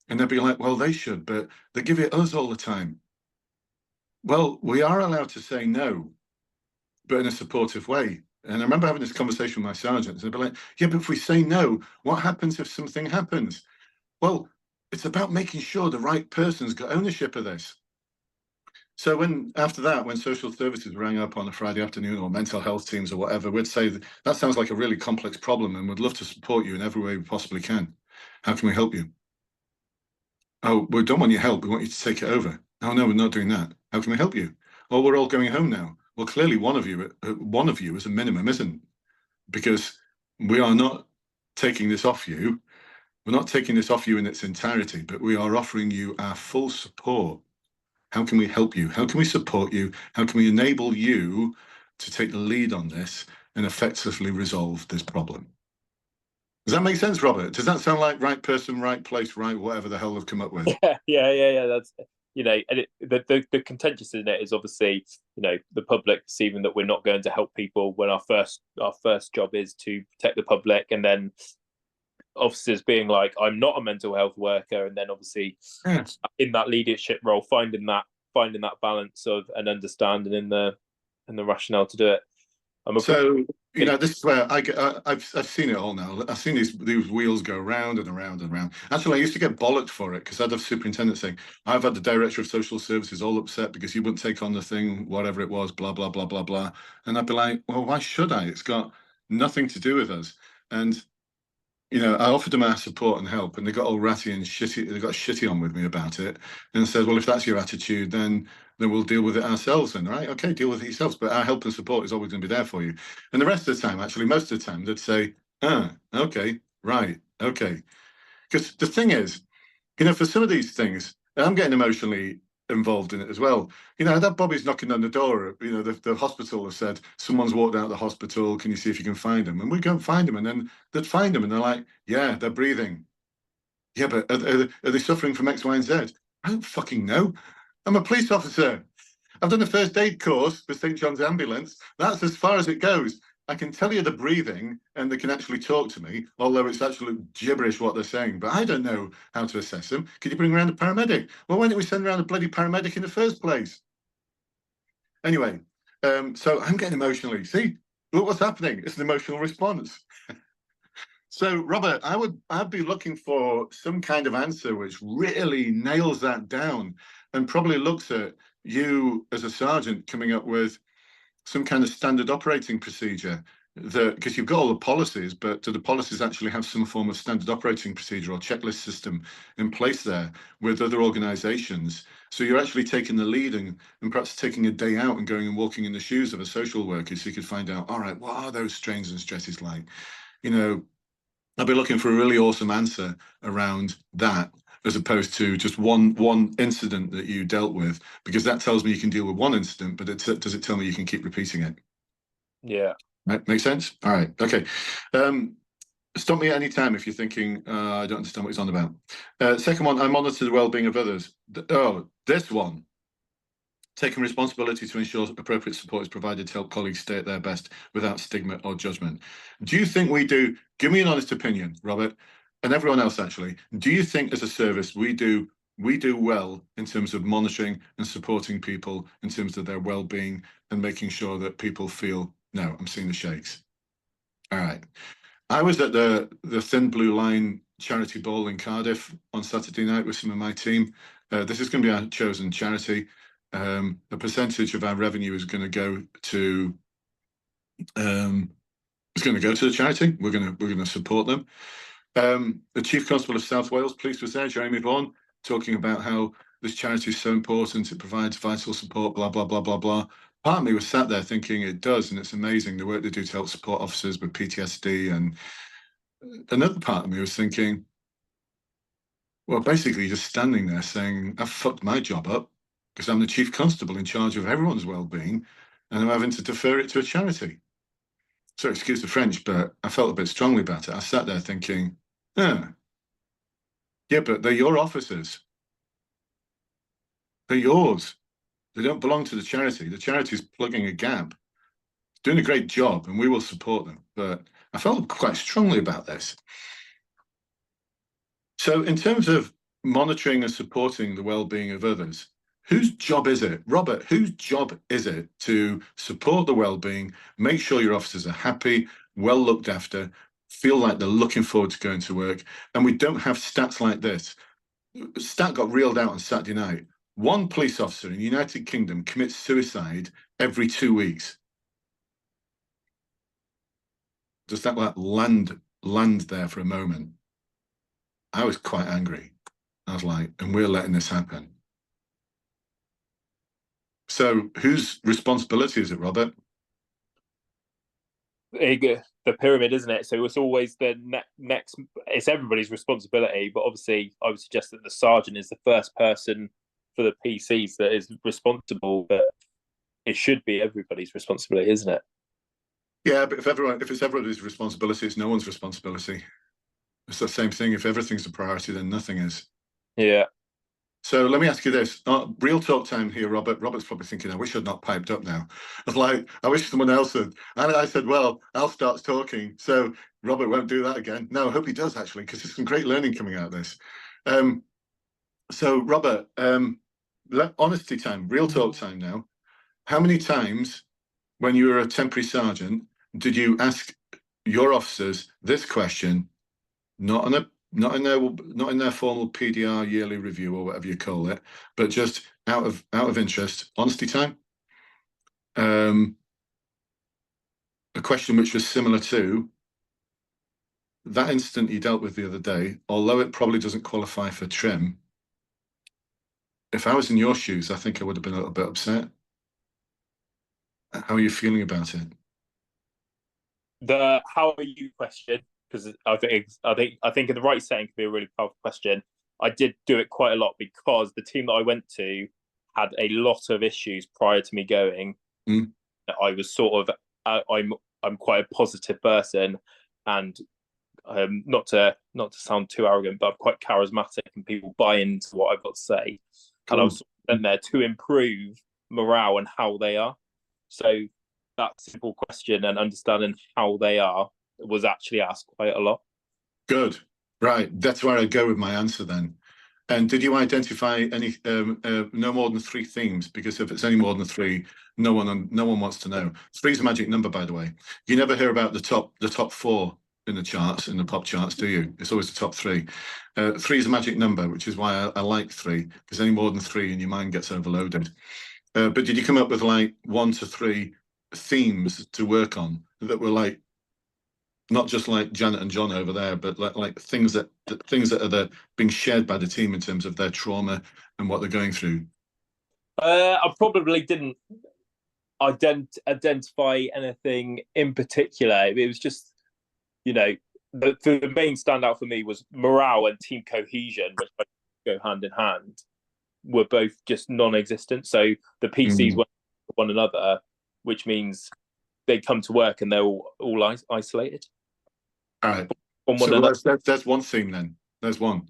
And they'd be like, well, they should, but they give it us all the time. Well, we are allowed to say no, but in a supportive way. And I remember having this conversation with my sergeants. They'd be like, yeah, but if we say no, what happens if something happens? Well, it's about making sure the right person's got ownership of this. So when after that, when social services rang up on a Friday afternoon or mental health teams or whatever, we'd say that sounds like a really complex problem and we'd love to support you in every way we possibly can. How can we help you? Oh, we don't want your help. We want you to take it over. Oh no, we're not doing that. How can we help you? Oh, we're all going home now. Well, clearly one of you as a minimum isn't, because we are not taking this off you. We're not taking this off you in its entirety, but we are offering you our full support. How can we help you? How can we support you? How can we enable you to take the lead on this and effectively resolve this problem? Does that make sense, Robert? Does that sound like right person, right place, right whatever the hell they've come up with? yeah. That's and the contentious in it is obviously the public perceiving that we're not going to help people when our first job is to protect the public, and then officers being like, I'm not a mental health worker, and then obviously in that leadership role finding that balance of an understanding in the rationale to do it. So this is where I've seen it all now. I've seen these wheels go round and around and around. Actually, I used to get bollocked for it because I'd have superintendent saying, I've had the director of social services all upset because he wouldn't take on the thing, whatever it was, blah blah blah blah blah. And I'd be like, well, why should I? It's got nothing to do with us. And I offered them our support and help, and they got all ratty and shitty. They got shitty on with me about it, and said, "Well, if that's your attitude, then we'll deal with it ourselves." And right, okay, deal with it yourselves. But our help and support is always going to be there for you. And the rest of the time, actually, most of the time, they'd say, okay, right, okay." Because the thing is, for some of these things, and I'm getting emotionally involved in it as well. That Bobby's knocking on the door. The hospital has said someone's walked out of the hospital. Can you see if you can find them? And we go and find them, and then they'd find them, and they're like, "Yeah, they're breathing. Yeah, but are they suffering from X, Y, and Z? I don't fucking know. I'm a police officer. I've done a first aid course for St. John's Ambulance. That's as far as it goes. I can tell you the breathing and they can actually talk to me, although it's absolute gibberish what they're saying, but I don't know how to assess them. Can you bring around a paramedic? Well, why didn't we send around a bloody paramedic in the first place? Anyway, so I'm getting emotionally. See, look what's happening. It's an emotional response. So, Robert, I'd be looking for some kind of answer which really nails that down and probably looks at you as a sergeant coming up with some kind of standard operating procedure that, because you've got all the policies, but do the policies actually have some form of standard operating procedure or checklist system in place there with other organizations? So you're actually taking the lead and perhaps taking a day out and going and walking in the shoes of a social worker so you could find out, all right, what are those strains and stresses like? You know, I'll be looking for a really awesome answer around that, as opposed to just one incident that you dealt with, because that tells me you can deal with one incident, but does it tell me you can keep repeating it? Yeah. Right, makes sense? All right, okay. Stop me at any time if you're thinking, I don't understand what he's on about. Second one, I monitor the well-being of others. This one. Taking responsibility to ensure appropriate support is provided to help colleagues stay at their best without stigma or judgment. Do you think we do, give me an honest opinion, Robert, and everyone else actually, do you think as a service we do well in terms of monitoring and supporting people in terms of their well-being and making sure that people feel, no, I'm seeing the shakes. All right. I was at the Thin Blue Line charity ball in Cardiff on Saturday night with some of my team. This is going to be our chosen charity. A percentage of our revenue is going to go to the charity. We're going to support them. The Chief Constable of South Wales Police was there, Jeremy Vaughan, talking about how this charity is so important. It provides vital support. Blah blah blah blah blah. Part of me was sat there thinking it does, and it's amazing the work they do to help support officers with PTSD. And another part of me was thinking, well, basically just standing there saying, I've fucked my job up because I'm the chief constable in charge of everyone's well-being, and I'm having to defer it to a charity. So excuse the French, but I felt a bit strongly about it. I sat there thinking, yeah, but they're your officers. They're yours. They don't belong to the charity. The charity's plugging a gap, doing a great job, and we will support them. But I felt quite strongly about this. So in terms of monitoring and supporting the well-being of others, whose job is it, Robert, whose job is it to support the well-being, make sure your officers are happy, well looked after, feel like they're looking forward to going to work? And we don't have stats like this. Stat got reeled out on Saturday night. One police officer in the United Kingdom commits suicide every 2 weeks. Does that like land there for a moment? I was quite angry. I was like, and we're letting this happen. So whose responsibility is it, Robert? The pyramid, isn't it? So it's always the next, it's everybody's responsibility, but obviously I would suggest that the sergeant is the first person for the PCs that is responsible, but it should be everybody's responsibility, isn't it? Yeah, but if it's everybody's responsibility, it's no one's responsibility. It's the same thing. If everything's a priority, then nothing is. Yeah. So let me ask you this. Real talk time here, Robert. Robert's probably thinking, I wish I'd not piped up now. I was like, I wish someone else had. And I said, well, Al starts talking, so Robert won't do that again. No, I hope he does, actually, because there's some great learning coming out of this. So, Robert, honesty time, real talk time now. How many times when you were a temporary sergeant did you ask your officers this question, not in their formal PDR yearly review or whatever you call it, but just out of interest, honesty time? A question which was similar to that incident you dealt with the other day, although it probably doesn't qualify for trim. If I was in your shoes, I think I would have been a little bit upset. How are you feeling about it? The how are you question, because I think in the right setting could be a really powerful question. I did do it quite a lot because the team that I went to had a lot of issues prior to me going. I was sort of I'm quite a positive person, and not to sound too arrogant, but I'm quite charismatic, and people buy into what I've got to say. Cool. And I was sent there to improve morale and how they are. So that simple question and understanding how they are was actually asked quite a lot. Good. Right. That's where I go with my answer then. And did you identify any no more than 3 themes? Because if it's any more than 3, no one wants to know. 3 is a magic number, by the way. You never hear about the top 4 in the charts, in the pop charts, do you? It's always the top three. Three is a magic number, which is why I like three, because any more than three and your mind gets overloaded. But did you come up with like 1 to 3 themes to work on that were like, not just like Janet and John over there, but like things that are being shared by the team in terms of their trauma and what they're going through? I probably didn't identify anything in particular. It was just, the main standout for me was morale and team cohesion, which go hand in hand, were both just non-existent. So the PCs were one another, which means they come to work and they're all isolated. All right. So there's one theme then. There's one.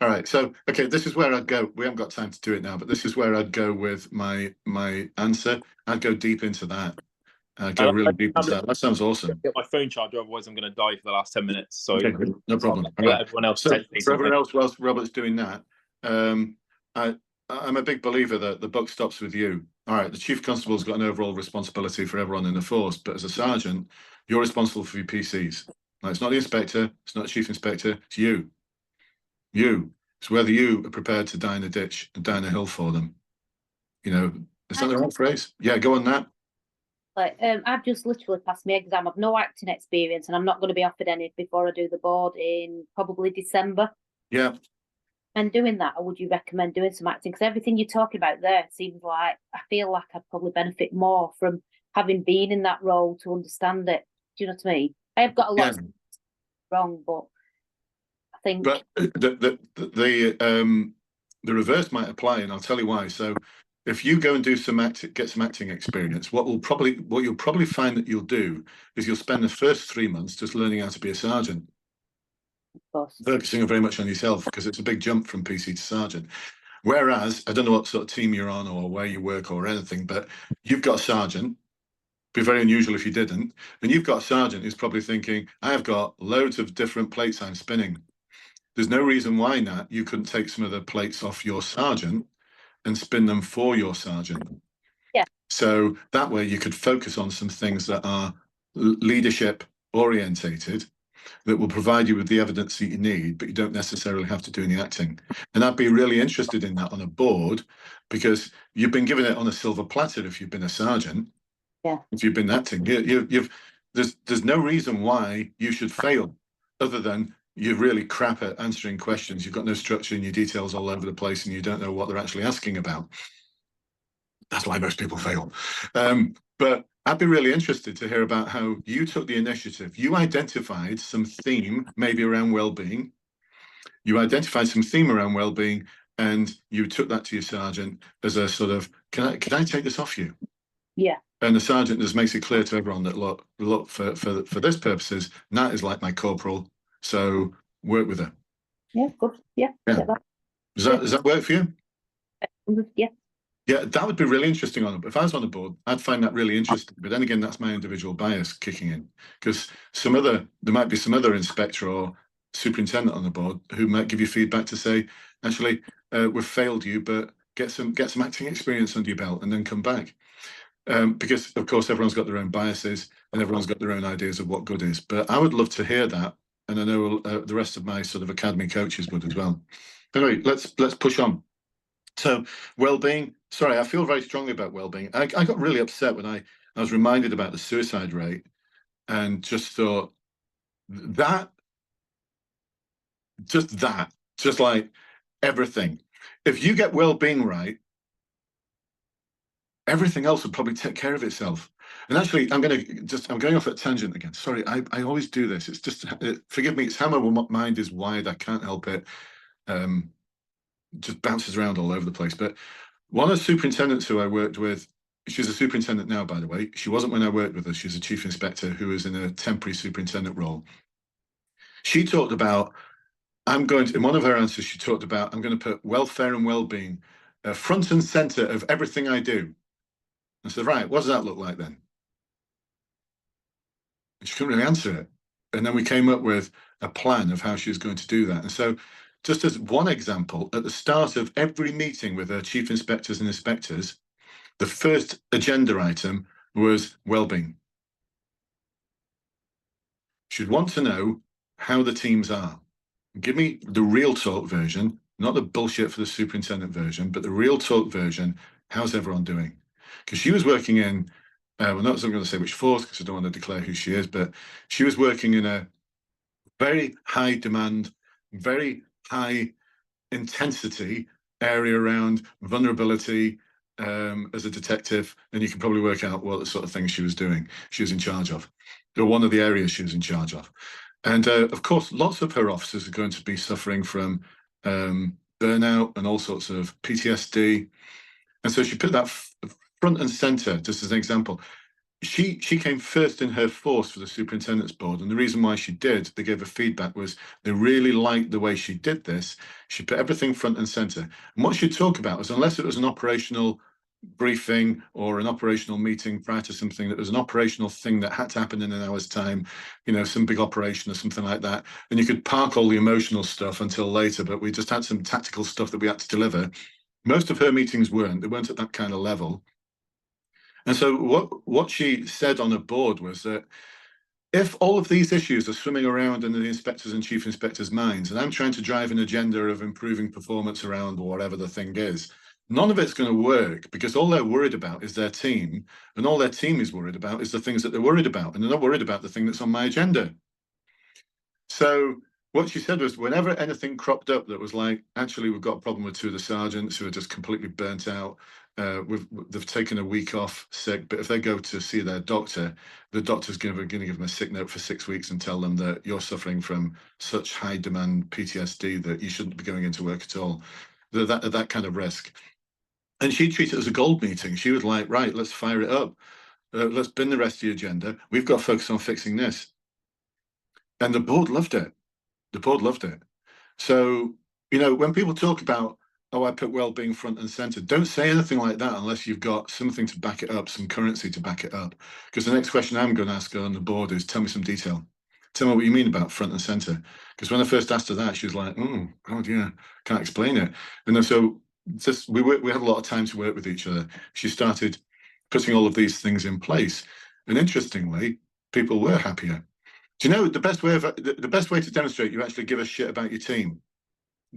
All right. So, okay, this is where I'd go. We haven't got time to do it now, but this is where I'd go with my answer. I'd go deep into that. Go really deep into that. That sounds awesome. Get my phone charger, otherwise I'm going to die for the last 10 minutes. So okay, no problem. I'll let everyone else take things. For everyone else, whilst Robert's doing that, I'm a big believer that the buck stops with you. All right, the chief constable's got an overall responsibility for everyone in the force, but as a sergeant, you're responsible for your PCs. Now, it's not the inspector, it's not the chief inspector, it's you. It's whether you are prepared to die in a ditch and die in a hill for them. Is that the right phrase? Yeah, go on that. Like, I've just literally passed my exam. I've no acting experience, and I'm not going to be offered any before I do the board in probably December. Yeah. And doing that, or would you recommend doing some acting? Because everything you're talking about there seems like, I feel like I'd probably benefit more from having been in that role to understand it. Do you know what I mean? I have got a lot of wrong, but I think. But the reverse might apply, and I'll tell you why. So, if you go and do get some acting experience, what you'll probably find that you'll do is you'll spend the first 3 months just learning how to be a sergeant, focusing very much on yourself, because it's a big jump from PC to sergeant. Whereas, I don't know what sort of team you're on or where you work or anything, but you've got a sergeant. Be very unusual if you didn't. And you've got a sergeant who's probably thinking, I've got loads of different plates I'm spinning. There's no reason why not you couldn't take some of the plates off your sergeant and spin them for your sergeant. Yeah. So that way you could focus on some things that are leadership orientated, that will provide you with the evidence that you need, but you don't necessarily have to do any acting. And I'd be really interested in that on a board, because you've been given it on a silver platter if you've been a sergeant. Yeah. If you've been acting, there's no reason why you should fail, other than you're really crap at answering questions. You've got no structure and your details all over the place, and you don't know what they're actually asking about. That's why most people fail. But I'd be really interested to hear about how you took the initiative. You identified some theme, maybe around well-being. You identified some theme around well-being, and you took that to your sergeant as a sort of, can I take this off you? Yeah. And the sergeant just makes it clear to everyone that look for this purposes, Nat is like my corporal, so work with her. Yeah, good. Yeah. Does that work for you? Yeah. Yeah, that would be really interesting on it. If I was on the board, I'd find that really interesting. But then again, that's my individual bias kicking in, because there might be some other inspector or superintendent on the board who might give you feedback to say, actually, we've failed you, but get some acting experience under your belt and then come back. Because of course everyone's got their own biases and everyone's got their own ideas of what good is. But I would love to hear that, and I know the rest of my sort of academy coaches would as well. Anyway, let's push on. So well-being. Sorry, I feel very strongly about well-being. I got really upset when I was reminded about the suicide rate, and just thought just like everything. If you get well-being right, everything else will probably take care of itself. And actually, I'm going off at tangent again. Sorry, I always do this. It's just, forgive me, it's how my mind is wired. I can't help it. Just bounces around all over the place. But one of the superintendents who I worked with, she's a superintendent now, by the way. She wasn't when I worked with her. She's a chief inspector who is in a temporary superintendent role. She talked about, in one of her answers, she talked about, I'm going to put welfare and well-being front and center of everything I do. I said, right, what does that look like then? And she couldn't really answer it. And then we came up with a plan of how she was going to do that. And so, just as one example, at the start of every meeting with her chief inspectors and inspectors, the first agenda item was well-being. She'd want to know how the teams are. Give me the real talk version, not the bullshit for the superintendent version, but the real talk version. How's everyone doing? Because she was working in, well, not I'm going to say which force because I don't want to declare who she is, but she was working in a very high demand, very high intensity area around vulnerability as a detective, and you can probably work out what the sort of things she was doing. She was in charge of, or one of the areas she was in charge of. And of course, lots of her officers are going to be suffering from burnout and all sorts of PTSD. And so she put that front and center, just as an example. She came first in her force for the superintendent's board, and the reason why she did, they gave her feedback, was they really liked the way she did this. She put everything front and center. And what she'd talk about was, unless it was an operational briefing or an operational meeting prior to something that was an operational thing that had to happen in an hour's time, you know, some big operation or something like that, and you could park all the emotional stuff until later, but we just had some tactical stuff that we had to deliver. Most of her meetings they weren't at that kind of level. And so what she said on the board was that if all of these issues are swimming around in the inspectors and chief inspectors' minds, and I'm trying to drive an agenda of improving performance around whatever the thing is, none of it's going to work, because all they're worried about is their team, and all their team is worried about is the things that they're worried about, and they're not worried about the thing that's on my agenda. So what she said was, whenever anything cropped up that was like, actually, we've got a problem with two of the sergeants who are just completely burnt out, they've taken a week off sick, but if they go to see their doctor, the doctor's going to give them a sick note for 6 weeks and tell them that you're suffering from such high demand PTSD that you shouldn't be going into work at all. That kind of risk. And she treated it as a gold meeting. She was like, right, let's fire it up. Let's bin the rest of the agenda. We've got to focus on fixing this. And the board loved it. The board loved it. So, you know, when people talk about, oh, I put well-being front and center, don't say anything like that unless you've got something to back it up, some currency to back it up. Because the next question I'm going to ask her on the board is, tell me some detail. Tell me what you mean about front and center. Because when I first asked her that, she was like, oh, God, yeah, can't explain it. And then so we had a lot of time to work with each other. She started putting all of these things in place. And interestingly, people were happier. Do you know the best way to demonstrate you actually give a shit about your team?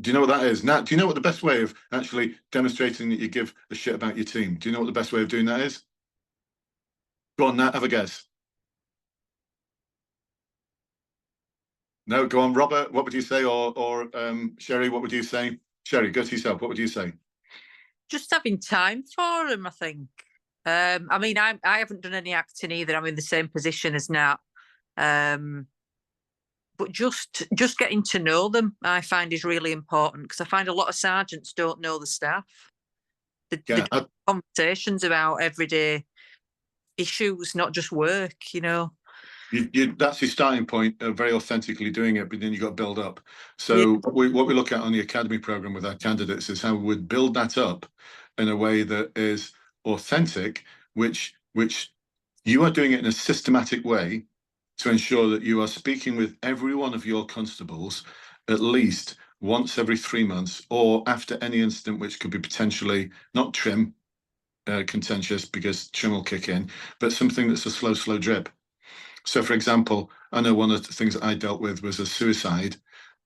Do you know what that is? Nat, do you know what the best way of actually demonstrating that you give a shit about your team? Do you know what the best way of doing that is? Go on, Nat, have a guess. No, go on, Robert, what would you say? Or Sherry, what would you say? Sherry, go to yourself. What would you say? Just having time for them, I think. I mean, I haven't done any acting either. I'm in the same position as Nat. But just getting to know them, I find, is really important, because I find a lot of sergeants don't know the staff. The conversations about everyday issues, not just work, you know. That's your starting point of very authentically doing it, but then you've got to build up. So yeah. What we look at on the academy program with our candidates is how we would build that up in a way that is authentic, which you are doing it in a systematic way to ensure that you are speaking with every one of your constables at least once every 3 months, or after any incident which could be potentially not trim, contentious, because trim will kick in, but something that's a slow drip. So, for example, I know one of the things that I dealt with was a suicide,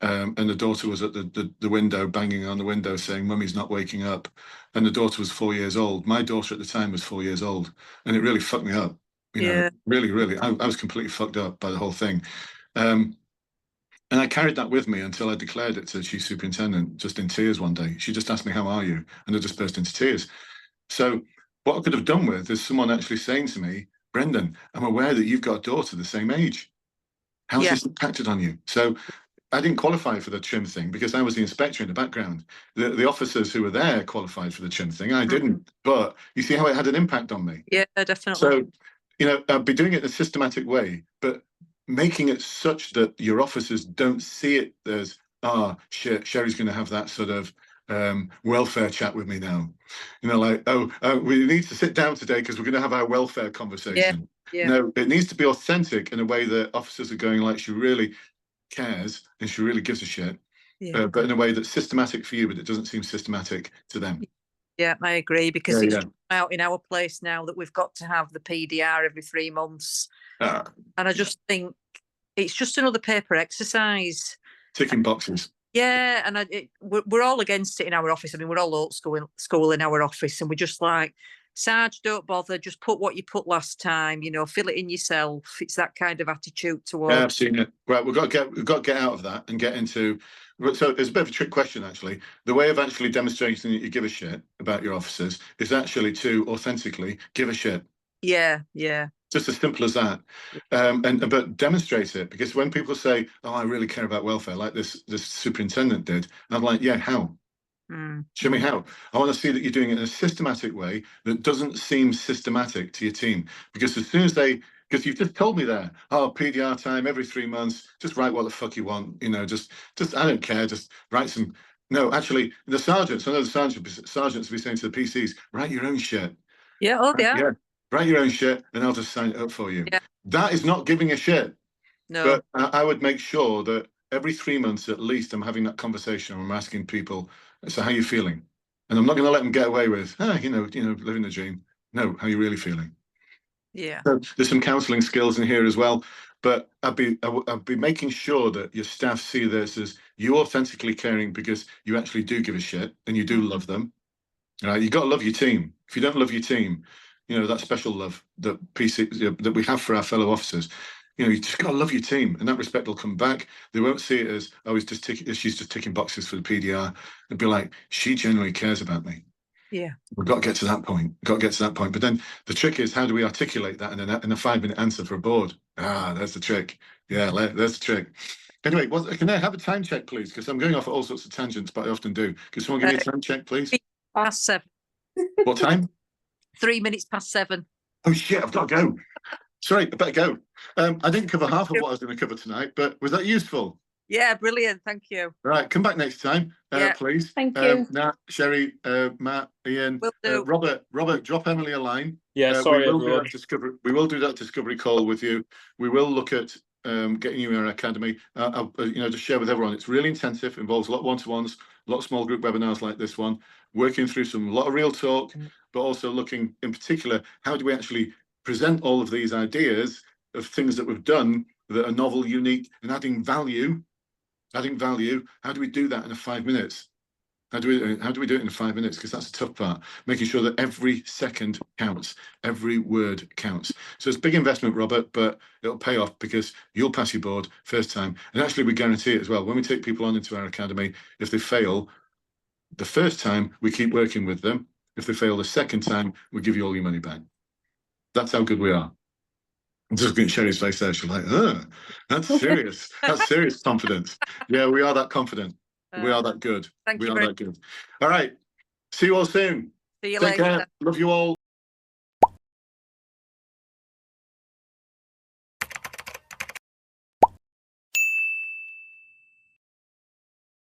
and the daughter was at the window, banging on the window saying, Mummy's not waking up. And the daughter was 4 years old. My daughter at the time was 4 years old. And it really fucked me up. You know, really, I was completely fucked up by the whole thing. And I carried that with me until I declared it to the chief superintendent, just in tears one day. She just asked me, how are you? And I just burst into tears. So what I could have done with is someone actually saying to me, Brendan, I'm aware that you've got a daughter the same age. How's this impacted on you? So I didn't qualify for the trim thing because I was the inspector in the background. The officers who were there qualified for the trim thing. I didn't. But you see how it had an impact on me? Yeah, definitely. So, you know, I'd be doing it in a systematic way, but making it such that your officers don't see it as, Sherry's going to have that sort of welfare chat with me now. You know, like, we need to sit down today because we're going to have our welfare conversation. Yeah. No, it needs to be authentic in a way that officers are going like, she really cares and she really gives a shit, but in a way that's systematic for you, but it doesn't seem systematic to them. Yeah, I agree, because it's out in our place now that we've got to have the PDR every 3 months. And I just think it's just another paper exercise. Ticking boxes. Yeah, and we're all against it in our office. I mean, we're all old school in our office, and we're just like, Sarge, don't bother. Just put what you put last time. You know, fill it in yourself. It's that kind of attitude towards. Yeah, I've seen it. Right, we've got to get out of that and get into. So it's a bit of a trick question, actually. The way of actually demonstrating that you give a shit about your officers is actually to authentically give a shit. Yeah. Just as simple as that. But demonstrate it, because when people say, "Oh, I really care about welfare," like this superintendent did, and I'm like, "Yeah, how? Show me how. I want to see that you're doing it in a systematic way that doesn't seem systematic to your team." Because as soon as because you've just told me there, oh, PDR time every 3 months, just write what the fuck you want, you know, just I don't care, just write some. No, actually, the sergeants, I know the sergeants will be saying to the PCs, write your own shit. Yeah, Yeah, write your own shit and I'll just sign it up for you. Yeah. That is not giving a shit. No. But I would make sure that every 3 months at least I'm having that conversation. I'm asking people, so how are you feeling? And I'm not going to let them get away with, you know, living the dream. No, how are you really feeling? Yeah. So there's some counselling skills in here as well. But I'd be making sure that your staff see this as you authentically caring because you actually do give a shit and you do love them. Right? You got to love your team. If you don't love your team, you know, that special love that that we have for our fellow officers, you know, you just got to love your team, and that respect will come back. They won't see it as, oh, she's just ticking boxes for the PDR. They'll be like, she genuinely cares about me. Yeah. We've got to get to that point. But then the trick is, how do we articulate that in a 5-minute answer for a board? There's the trick. Yeah, there's the trick. Anyway, can I have a time check, please? Because I'm going off at all sorts of tangents, but I often do. Can someone give me a time check, please? Past 7. What time? 3 minutes past 7. Oh shit, I've got to go. Sorry, I better go. I didn't cover half of what I was going to cover tonight, but was that useful? Yeah, brilliant. Thank you. Right, come back next time, please. Thank you. Nat, Sherry, Matt, Ian, Will do. Robert, drop Emily a line. Yeah, sorry, we will everyone. we will do that discovery call with you. We will look at getting you in our academy. Just share with everyone. It's really intensive. Involves a lot of one-to-ones, a lot of small group webinars like this one. Working through a lot of real talk, but also looking in particular, how do we actually present all of these ideas of things that we've done that are novel, unique, and adding value. How do we do that in 5 minutes? How do we do it in 5 minutes? Because that's the tough part, making sure that every second counts, every word counts. So it's a big investment, Robert, but it'll pay off because you'll pass your board first time. And actually, we guarantee it as well. When we take people on into our academy, if they fail the first time, we keep working with them. If they fail the second time, we give you all your money back. That's how good we are. I'm just looking at Sherry's face there. She's like, that's serious. That's serious confidence. Yeah, we are that confident. We are that good. Thank we you are very that good. All right. See you all soon. See you Take later. care. Love you all.